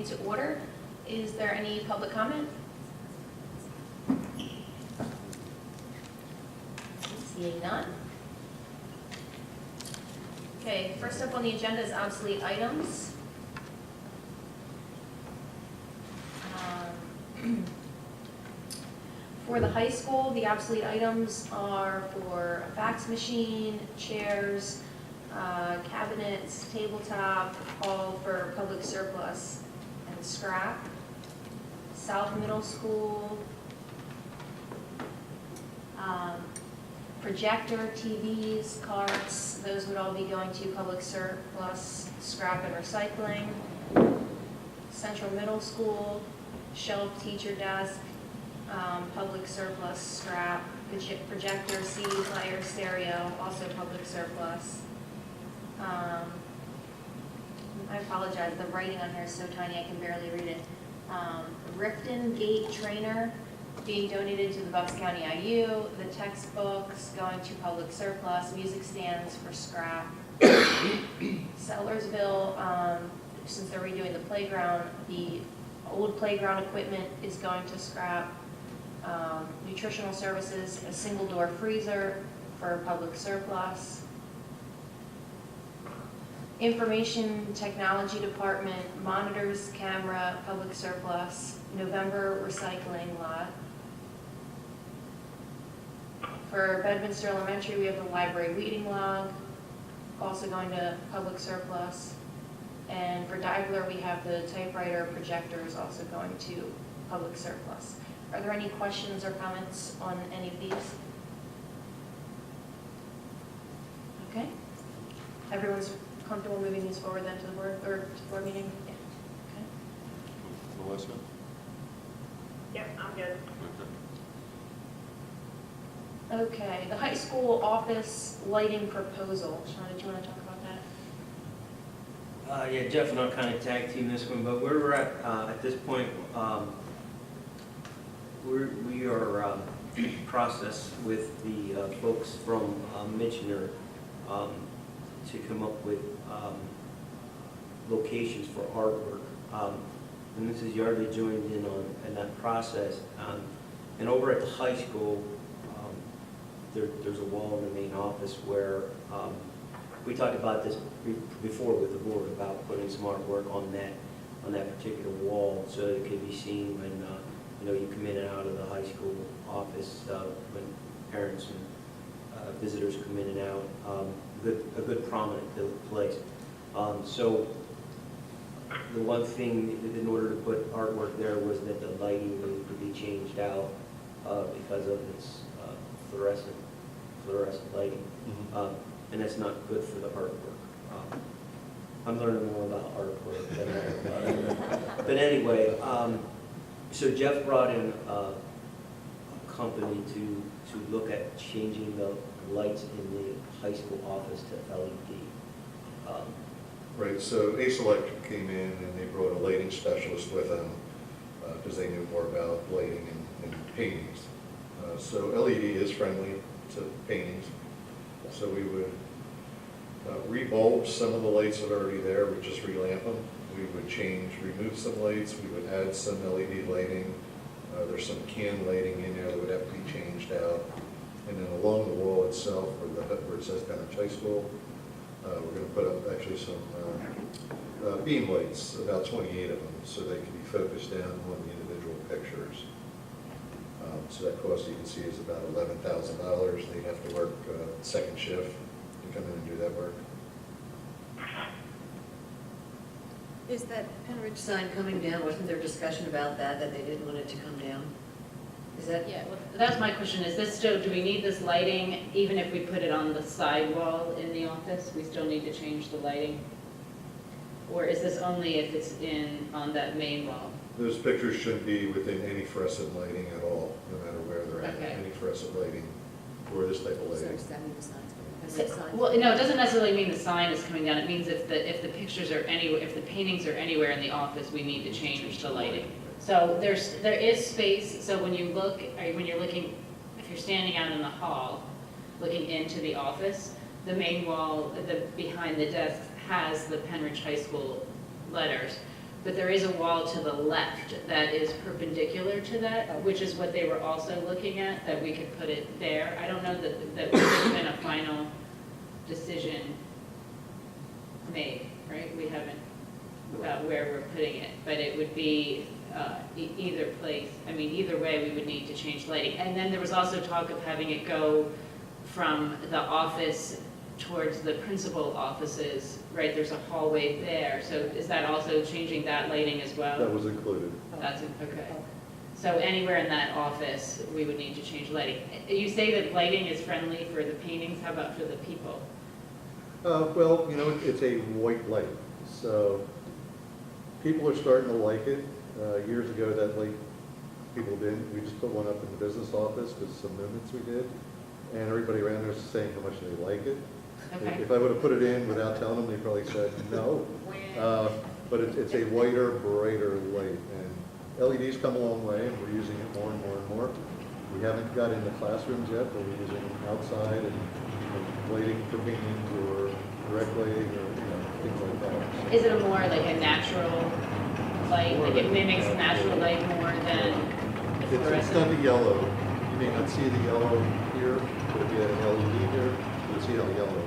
meeting to order. Is there any public comment? Seeing none. Okay, first up on the agenda is obsolete items. For the high school, the obsolete items are for a fax machine, chairs, cabinets, tabletop, all for public surplus and scrap. South Middle School, projector, TVs, carts, those would all be going to public surplus, scrap and recycling. Central Middle School, shelf, teacher desk, public surplus, scrap, projector, CD player, stereo, also public surplus. I apologize, the writing on here is so tiny I can barely read it. Rifton Gate Trainer being donated to the Bucks County IU, the textbooks going to public surplus, music stands for scrap. Sellersville, since they're redoing the playground, the old playground equipment is going to scrap. Nutritional services, a single door freezer for public surplus. Information technology department, monitors, camera, public surplus. November recycling lot. For Bedminster Elementary, we have the library reading log, also going to public surplus. And for Diagler, we have the typewriter projectors also going to public surplus. Are there any questions or comments on any of these? Okay. Everyone's comfortable moving these forward then to the board, or to the board meeting? Yeah. Melissa? Yep, I'm good. Okay, the high school office lighting proposal. Sean, did you want to talk about that? Yeah, Jeff and I kind of tag team this one, but where we're at this point, we are in process with the folks from Michener to come up with locations for artwork. And Mrs. Yardley joined in that process. And over at the high school, there's a wall in the main office where we talked about this before with the board about putting some artwork on that particular wall so that it could be seen when you come in and out of the high school office, when parents and visitors come in and out. A good prominent place. So the one thing in order to put artwork there was that the lighting needed to be changed out because of its fluorescent lighting. Mm-hmm. And that's not good for the artwork. I'm learning more about artwork than I am about. But anyway, so Jeff brought in a company to look at changing the lights in the high school office to LED. Right, so Ace Electric came in and they brought a lighting specialist with them because they knew more about lighting and paintings. So LED is friendly to paintings. So we would rebulb some of the lights that are already there, we just relamp them. We would remove some lights, we would add some LED lighting. There's some can lighting in there that would have to be changed out. And then along the wall itself, where it says Pennridge High School, we're going to put up actually some beam lights, about 28 of them, so they can be focused down on the individual pictures. So that cost, you can see, is about $11,000. They have to work second shift to come in and do that work. Is that Pennridge sign coming down? Wasn't there discussion about that they didn't want it to come down? Is that? Yeah, well, that's my question. Is this still, do we need this lighting, even if we put it on the side wall in the office? We still need to change the lighting? Or is this only if it's on that main wall? Those pictures shouldn't be within any fluorescent lighting at all, no matter where they're at. Okay. Any fluorescent lighting or this type of lighting. Well, no, it doesn't necessarily mean the sign is coming down. It means if the pictures are anywhere, if the paintings are anywhere in the office, we need to change the lighting. So there is space. So when you're looking, if you're standing out in the hall, looking into the office, the main wall, behind the desk has the Pennridge High School letters. but there is a wall to the left that is perpendicular to that, which is what they were also looking at, that we could put it there. I don't know that there's been a final decision made, right? We haven't, about where we're putting it, but it would be either place. I mean, either way, we would need to change lighting. And then there was also talk of having it go from the office towards the principal offices, right? There's a hallway there. So is that also changing that lighting as well? That was included. That's, okay. So anywhere in that office, we would need to change lighting. You say that lighting is friendly for the paintings, how about for the people? Well, you know, it's a white light, so people are starting to like it. Years ago, that light, people didn't. We just put one up in the business office because some movements we did, and everybody around there was saying how much they like it. Okay. If I would have put it in without telling them, they probably said no. But it's a whiter, brighter light, and LEDs come a long way, and we're using it more and more and more. We haven't got into classrooms yet, but we're using them outside and lighting for paintings or direct lighting or, you know, things like that. Is it a more like a natural light, like it mimics natural light more than It's fluorescent? not the yellow. You may not see the yellow here, but if you had an LED here, you would see how yellow it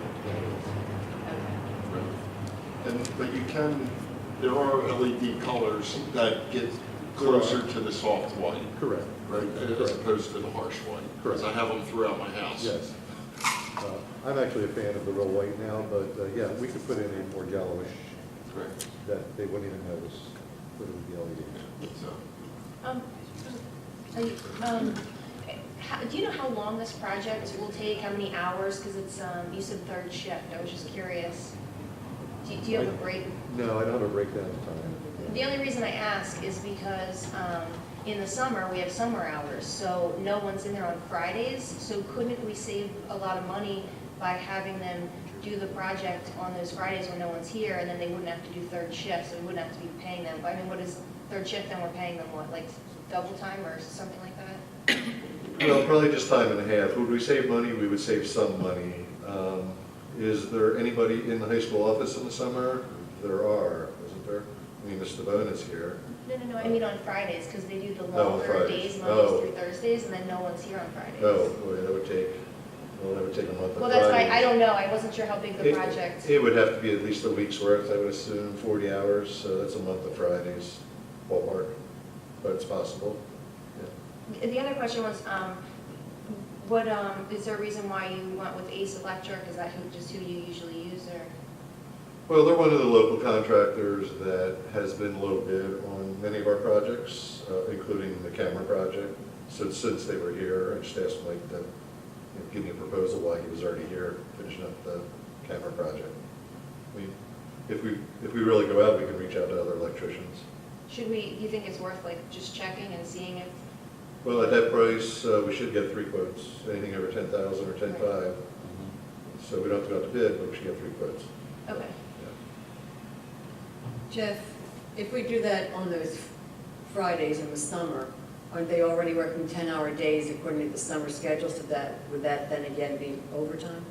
is. But you can, there are LED colors that get closer to the soft white, Correct. right, as opposed to the harsh white. Because I have them throughout my house. Yes. I'm actually a fan of the real white now, but yeah, we could put in a more yellowish Correct. that they wouldn't even notice, but it would be LED. Do you know how long this project will take, how many hours? Because it's, you said third shift, I was just curious. Do you have a break? No, I don't have a breakdown of time. The only reason I ask is because in the summer, we have summer hours, so no one's in there on Fridays. So couldn't we save a lot of money by having them do the project on those Fridays when no one's here, and then they wouldn't have to do third shift, so we wouldn't have to be paying them? I mean, what is third shift, then we're paying them what, like double time or something like that? Well, probably just time and a half. Would we save money? We would save some money. Is there anybody in the high school office in the summer? There are, isn't there? I mean, Mr. Bone is here. No, I mean on Fridays, because they do the Oh, longer Fridays. days, Mondays Oh. through Thursdays, and then no one's here on Fridays. Oh, boy, that would take a month of Well, that's why, I Fridays. don't know, I wasn't sure how big the project. It would have to be at least a week's worth, I would assume, 40 hours, so that's a month of Fridays, ballpark, but it's possible. Yeah. The other question was, is there a reason why you went with Ace Electric? Is that just who you usually use, or? Well, they're one of the local contractors that has been low bid on many of our projects, including the camera project. So since they were here, I just asked Mike to give me a proposal while he was already here, finishing up the camera project. I mean, if we really go out, we can reach out to other electricians. Do you think it's worth like just checking and seeing if? Well, at that price, we should get 3 quotes, anything over 10,000 or 10,500. So we don't have to go out to bid, but we should get 3 quotes. Okay. Jeff, if we do that on those Fridays in the summer, aren't they already working 10-hour days according to the summer schedule, so would that then again be overtime?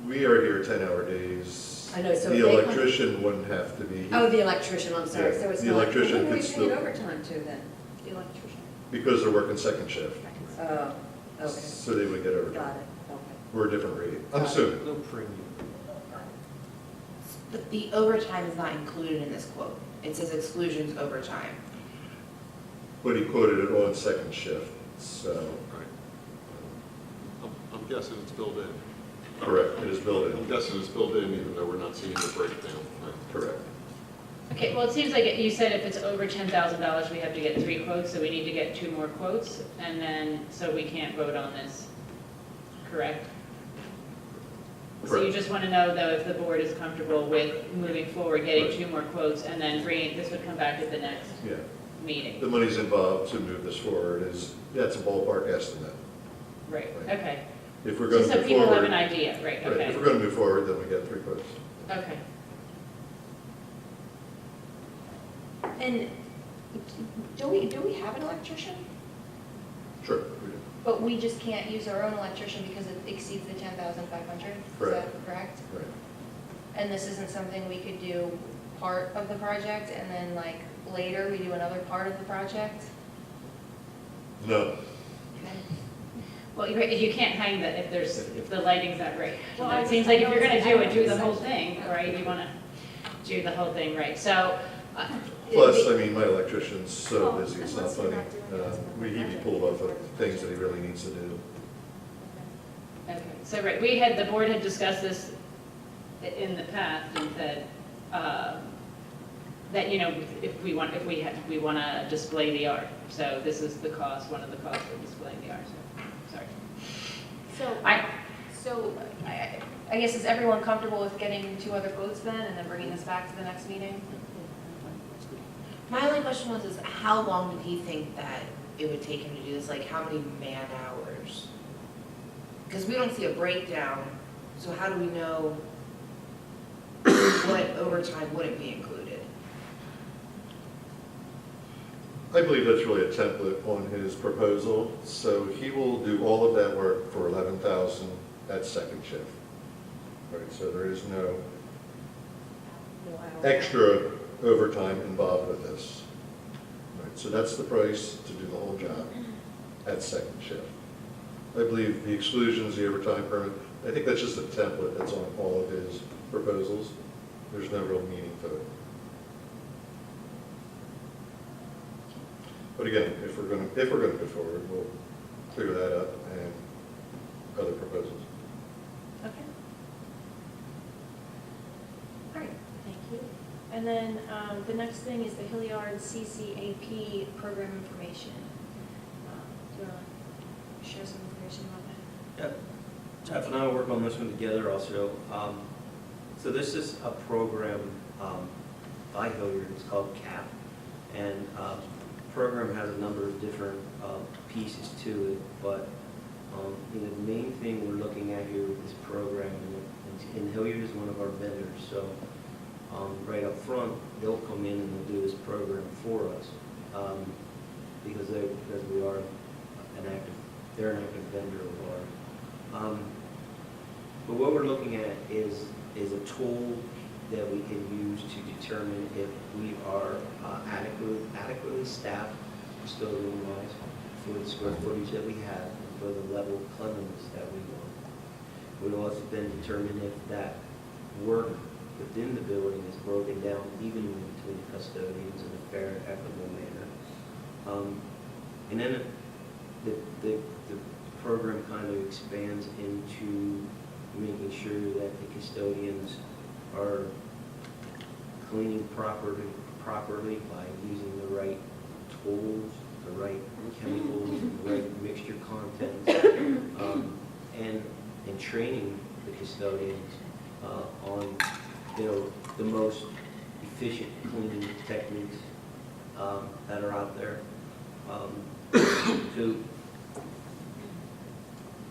We are here 10-hour days. I know, so The if they come- electrician wouldn't have to be here. Oh, the electrician, I'm sorry, Yeah, so it's the not. electrician Who are we could paying still- overtime to then? The electrician. Because they're working second shift. Oh, okay, So they would get overtime. got it, okay. We're a different rate. I'm Got it. assuming. No premium. The overtime is not included in this quote. It says exclusions overtime. But he quoted it on second shift, so, Right. I'm guessing it's built in. correct, it is built I'm in. guessing it's built in even though we're not seeing the breakdown. Right. Correct. Okay, well, it seems like you said if it's over $10,000, we have to get 3 quotes, so we need to get 2 more quotes, and then, so we can't vote on this, correct? So you Correct. just want to know, though, if the board is comfortable with moving forward, getting 2 more quotes, and then bringing, this would come back at the next Yeah. meeting? The money's involved to move this forward that's a ballpark estimate. Right, Right. okay. If we're going Just to so move people have forward. an idea, right, Right, okay. if we're going to move forward, then we get 3 quotes. Okay. And do we have an electrician? Sure. we do. But we just can't use our own electrician because it exceeds the 10,500? Is Correct. that correct? Right. And this isn't something we could do part of the project and then like later we do another part of the project? No, Well, you can't hang that if the lighting's not right. Well, It seems like if you're gonna do the whole thing, right, you wanna do the whole thing, right, so. plus, I mean, my electrician's so busy, it's not funny. He'd be pulled off of things that he really needs to do. Okay, so, right, the board had discussed this in the past and said, that, you know, if we want to display the art, so this is the cost, one of the costs for displaying the art, so, sorry. So I guess is everyone comfortable with getting 2 other quotes then and then bringing this back to the next meeting? My only question was, is how long did he think that it would take him to do this? Like, how many man hours? Because we don't see a breakdown, so how do we know what overtime wouldn't be included? I believe that's really a template on his proposal, so he will do all of that work for 11,000 at second shift. Right, so there is no extra overtime involved with this. Right, so that's the price to do the whole job at second shift. I believe the exclusions, the overtime permit, I think that's just a template that's on all of his proposals. There's no real meaning to it. But again, if we're going to go forward, we'll clear that up and other proposals. Okay. All right, thank you. And then the next thing is the Hilliard CCAP program information. Do you want to share some information about that? Yep. Jeff and I will work on this one together also. So this is a program by Hilliard, it's called CAP. And the program has a number of different pieces to it, but you know, the main thing we're looking at here with this program, and Hilliard is one of our vendors, so right up front, they'll come in and they'll do this program for us because we are they're an active vendor of ours. But what we're looking at is a tool that we can use to determine if we are adequately staffed custodian-wise for the square footage that we have, and for the level of cleanliness that we want. We'll also then determine if that work within the building is broken down evenly between the custodians in a fair, equitable manner. And then the program kind of expands into making sure that the custodians are cleaning properly by using the right tools, the right chemicals, the right mixture contents, and training the custodians on, you know, the most efficient cleaning techniques that are out there. So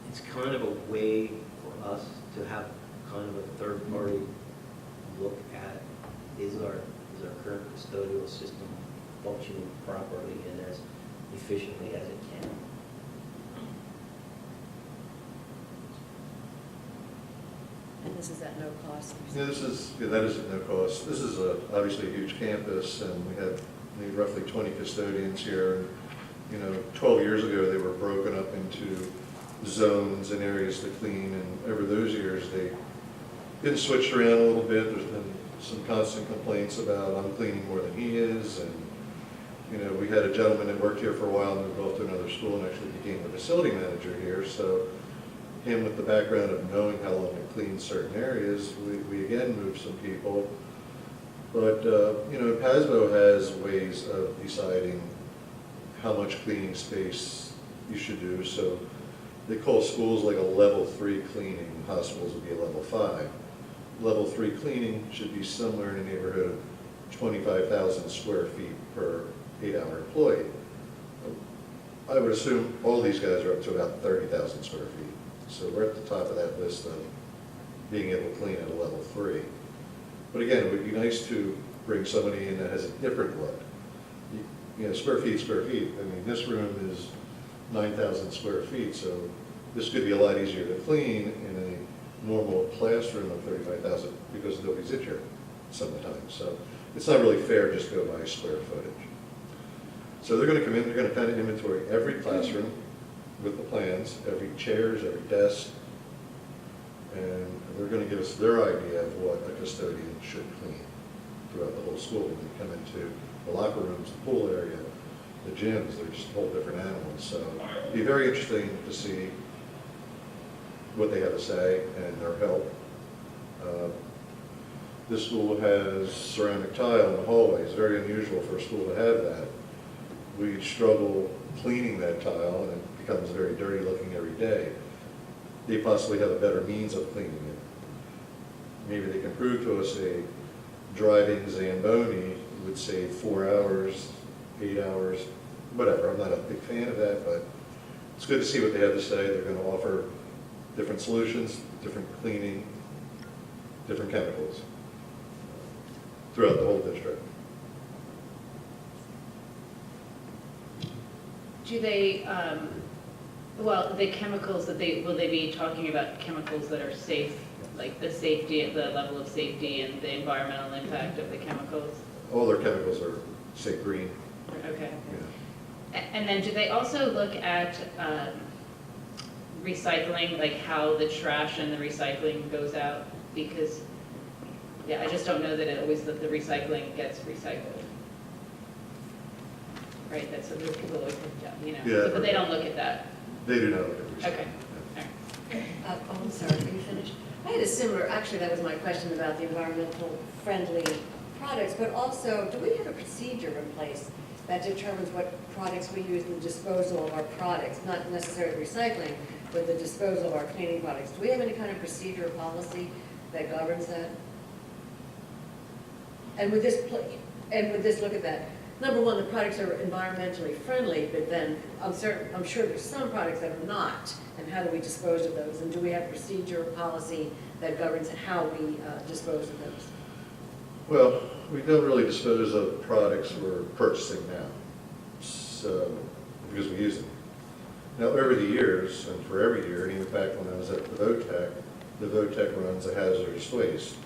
it's kind of a way for us to have kind of a third party look at is our current custodial system functioning properly and as efficiently as it can. And this is at no cost? Yeah, that is at no cost. This is obviously a huge campus, and we have roughly 20 custodians here. You know, 12 years ago, they were broken up into zones and areas to clean, and over those years, they've been switched around a little bit. There's been some constant complaints about I'm cleaning more than he is, and you know, we had a gentleman that worked here for a while and moved off to another school and actually became the facility manager here. So him with the background of knowing how long to clean certain areas, we again moved some people. But you know, PASBO has ways of deciding how much cleaning space you should do. So they call schools like a level 3 cleaning. Hospitals would be a level 5. Level 3 cleaning should be somewhere in the neighborhood of 25,000 square feet per 8-hour employee. I would assume all these guys are up to about 30,000 square feet. So we're at the top of that list of being able to clean at a level 3. But again, it would be nice to bring somebody in that has a different look. You know, square feet. I mean, this room is 9,000 square feet, so this could be a lot easier to clean in a normal classroom of 35,000 because nobody's in here some of the time. So it's not really fair just to go by square footage. So they're gonna come in, they're gonna kind of inventory every classroom with the plans, every chairs, every desk, and they're gonna give us their idea of what a custodian should clean throughout the whole school. When you come into the locker rooms, the pool area, the gyms, they're just whole different animals. So it'd be very interesting to see what they have to say and their help. This school has ceramic tile in the hallway. It's very unusual for a school to have that. We struggle cleaning that tile, and it becomes very dirty looking every day. They possibly have a better means of cleaning it. Maybe they can prove to us a driving Zamboni would save 4 hours, 8 hours, whatever. I'm not a big fan of that, but it's good to see what they have to say. They're going to offer different solutions, different cleaning, different chemicals throughout the whole district. Do they, well, the chemicals that will they be talking about chemicals that are safe, like the safety, the level of safety and the environmental impact of the chemicals? All their chemicals are, say, green. Okay. Yeah. And then do they also look at recycling, like how the trash and the recycling goes out? Because, yeah, I just don't know that it always, that the recycling gets recycled. Right, that's what people always look at, you know, Yeah. but they don't look at that. They do not look at recycling. Okay, all right. Oh, I'm sorry, are you finished? I had a similar, actually, that was my question about the environmental friendly products, but also, do we have a procedure in place that determines what products we use in the disposal of our products, not necessarily recycling, but the disposal of our cleaning products? Do we have any kind of procedure or policy that governs that? And with this, look at that. Number one, the products are environmentally friendly, but then I'm sure there's some products that are not. And how do we dispose of those? And do we have procedure or policy that governs how we dispose of those? Well, we don't really dispose of products we're purchasing now, so, because we use them. Now, over the years, and for every year, and even back when I was at the VOTEC runs a hazardous waste.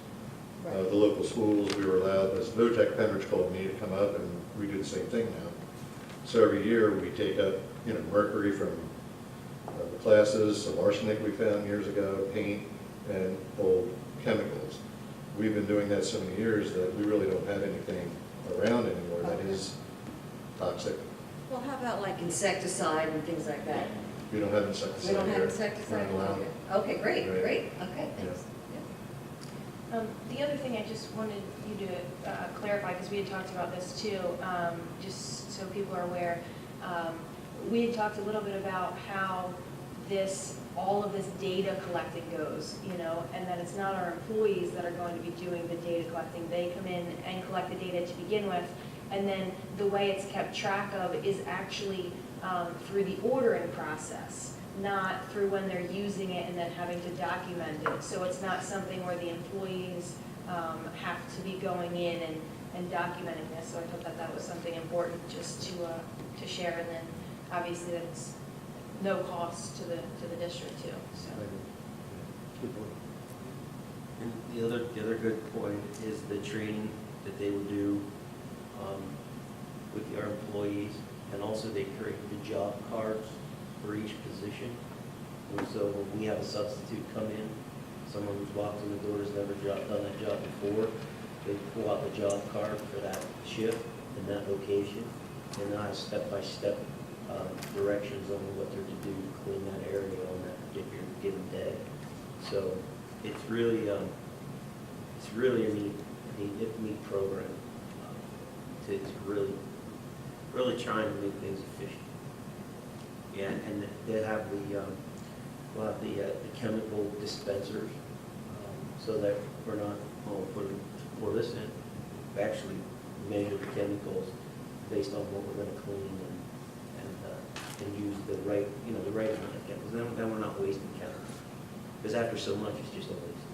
The local schools, we were allowed, as VOTEC Pennridge called me to come up, and we do the same thing now. So every year, we take up, mercury from the classes, some arsenic we found years ago, paint, and old chemicals. We've been doing that so many years that we really don't have anything around anymore that is toxic. Well, how about like insecticide and things like that? We don't have insecticide. We don't have here. insecticide? We're not allowed. Okay, great, Right. great, okay, thanks. The other thing I just wanted you to clarify, because we had talked about this too, just so people are aware, we had talked a little bit about how all of this data collecting goes, and that it's not our employees that are going to be doing the data collecting. They come in and collect the data to begin with, and then the way it's kept track of is actually through the ordering process, not through when they're using it and then having to document it. So it's not something where the employees have to be going in and documenting this. So I thought that was something important just to share, and then obviously that's no cost to the district too. So. Good point. And the other good point is the training that they would do with our employees, and also they create the job cards for each position. And so when we have a substitute come in, someone who's walked in the door has never done that job before, they pull out the job card for that shift in that location, and I have step-by-step directions on what they're to do to clean that area on that particular given day. So it's really a neat program to really trying to make things efficient. Yeah, and they have we'll have the chemical dispensers, so that we're not pour this in. We actually measure the chemicals based on what we're going to clean and use the right amount of chemicals. Then we're not wasting chemicals, because after so much, it's just a waste.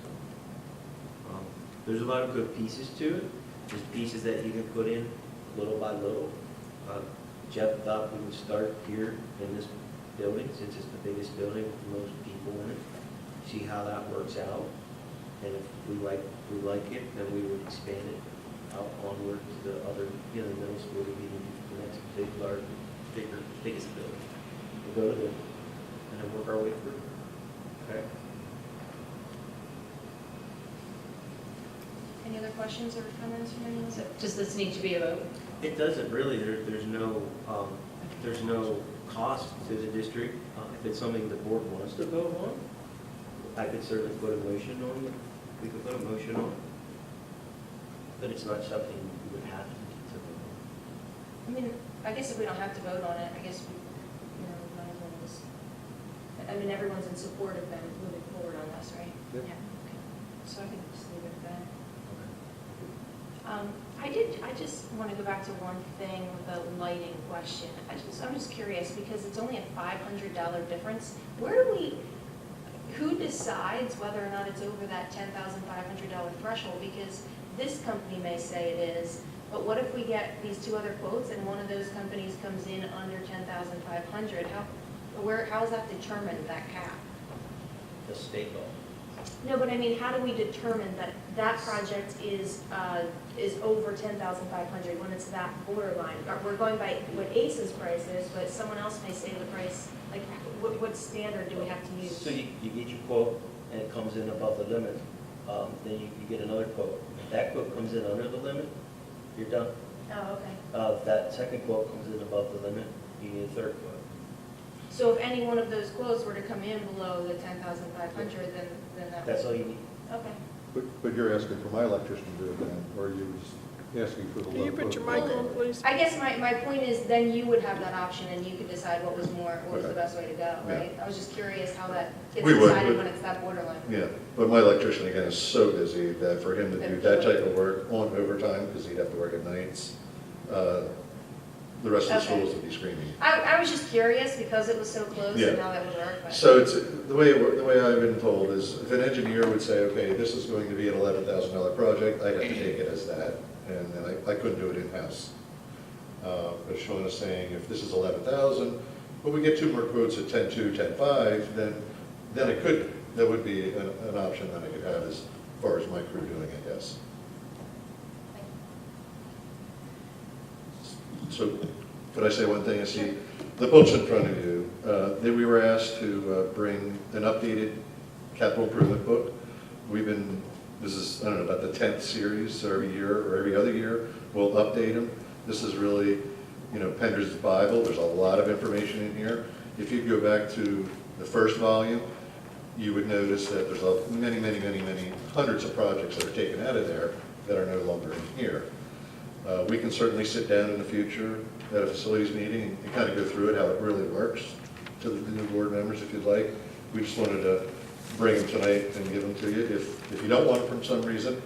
So, there's a lot of good pieces to it. There's pieces that you can put in little by little. Jeff thought we would start here in this building, since it's the biggest building with the most people in it, see how that works out. And if we like it, then we would expand it out onward to the other, you know, middle school to be the next biggest building. We'll go to them and then work our way through. Okay? Any other questions or comments from anyone? So does this need to be a vote? It doesn't really, there's no cost to the district. If it's something the board wants to vote on, I could certainly put a motion on it. We could put a motion on it. But it's not something we would have to vote I mean, I guess if we don't have to vote on it, I guess we, might as well just, I mean, everyone's in support of them moving forward on this, right? Yep. Yeah. Okay. So I can just leave it at that. on. I just want to go back to one thing with the lighting question. I'm just curious, because it's only a $500 difference. Who decides whether or not it's over that $10,500 threshold? Because this company may say it is, but what if we get these two other quotes and one of those companies comes in under $10,500? How is that determined, that cap? The state law. No, but I mean, how do we determine that that project is over $10,500 when it's that borderline? We're going by what ACE's price is, but someone else may say the price, like, what standard do we have to use? So you get your quote and it comes in above the limit, then you get another quote. If that quote comes in under the limit, you're done. Oh, okay. If that second quote comes in above the limit, you need a third quote. So if any one of those quotes were to come in below the $10,500, then that. That's all you need. Okay. But you're asking for my electrician to do it then, or are you asking for the low? Can you put your quote? mic on, please? I guess my point is, then you would have that option and you could decide what was the Okay. best way to go, right? I was just curious how that gets We would, decided but- when it's that borderline. Yeah, but my electrician, again, is so busy that for him to do that type of work on overtime, because he'd have to work at nights, the rest of the Okay. schools would be screaming. I was just curious because it was so close Yeah. and how that would work, but. So it's, the way I've been told is, if an engineer would say, okay, this is going to be an $11,000 project, I'd have to take it as that, and then I couldn't do it in-house. But Sean is saying, if this is 11,000, but we get two more quotes at 10.2, 10.5, then that would be an option that I could have as far as my crew doing it, yes. So, could I say one thing? I see the books in front of you. We were asked to bring an updated capital improvement book. This is, I don't know, about the 10th series, so every year or every other year, we'll update them. This is really, Pennridge's Bible. There's a lot of information in here. If you go back to the first volume, you would notice that there's many hundreds of projects that are taken out of there that are no longer in here. We can certainly sit down in the future at a facilities meeting and kind of go through it, how it really works to the new board members if you'd like. We just wanted to bring them tonight and give them to you. If you don't want them for some reason,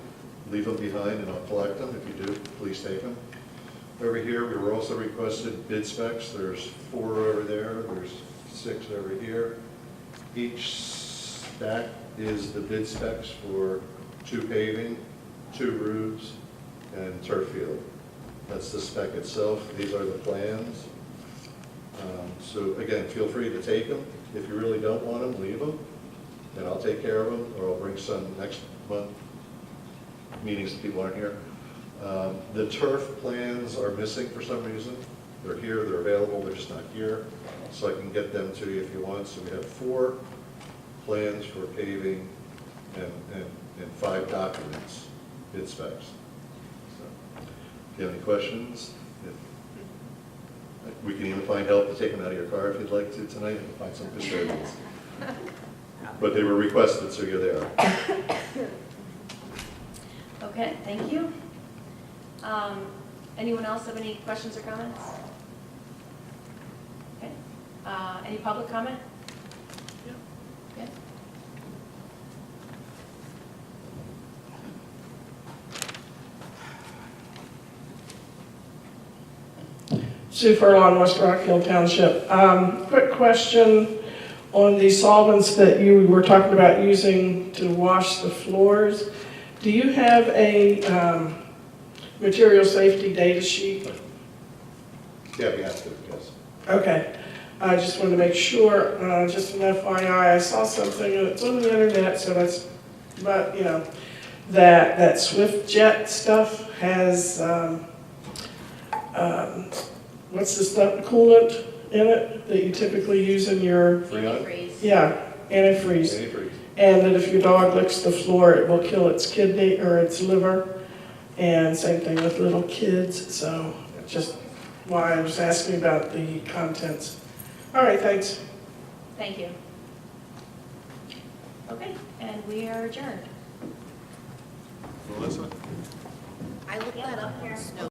leave them behind and I'll collect them. If you do, please take them. Over here, we were also requested bid specs. There's 4 over there, there's 6 over here. Each stack is the bid specs for 2 paving, 2 roofs, and turf field. That's the spec itself. These are the plans. So again, feel free to take them. If you really don't want them, leave them, and I'll take care of them, or I'll bring some next month, meetings if people aren't here. The turf plans are missing for some reason. They're here, they're available, they're just not here. So I can get them to you if you want. So we have 4 plans for paving and 5 documents, bid specs. If you have any questions, we can even find help to take them out of your car if you'd like to tonight and find some custodians. But they were requested, so you're there. Okay, thank you. Anyone else have any questions or comments? Okay. Any public comment? Yeah. Sue Furlong, West Rock Hill Township. Quick question on the solvents that you were talking about using to wash the floors. Do you have a material safety data sheet? Yeah, we have to, yes. Okay, I just wanted to make sure, just an FYI, I saw something, and it's on the internet, so that's, but, that Swift Jet stuff has, what's the stuff, coolant in it that you typically use in your, Freon? Antifreeze. yeah, antifreeze. Antifreeze. And that if your dog licks the floor, it will kill its kidney or its liver. And same thing with little kids, so just why I was asking about the contents. All right, thanks. Thank you. Okay, and we are adjourned. Melissa? I looked that up on Snow.